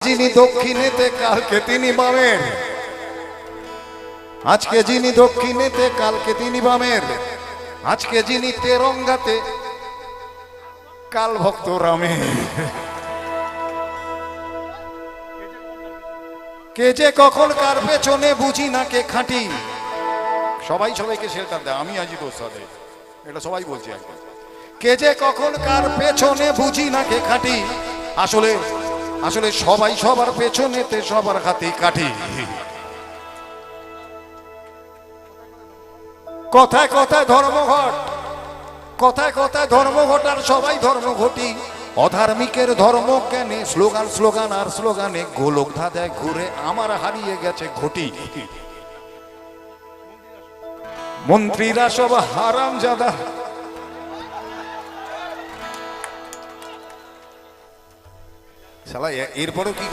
যিনি দক্ষিণেতে কালকে তিনি বামের, আজকে যিনি দক্ষিণেতে কালকে তিনি বামের, আজকে যিনি তেরঙ্গাতে কাল ভক্ত রামের। কে যে কখন কার পেছনে বুঝি না কে খাঁটি। সবাই সবাইকে শেল্টার দেয়, আমি আজই দোষ সাথে, এটা সবাই বলছে একবার। কে যে কখন কার পেছনে বুঝি না কে খাঁটি, আসলে আসলে সবাই সবার পেছনেতে সবার হাতে কাঠি। কথায় কথায় ধর্মঘট, কথায় কথায় ধর্মঘট, আর সবাই ধর্মঘটি। অধার্মিকের ধর্ম জ্ঞানে স্লোগান স্লোগান আর স্লোগানে গোলক ধাঁধায় ঘুরে আমার হারিয়ে গেছে ঘটি। মন্ত্রীরা সব হারামজাদা, শালা এরপরও কি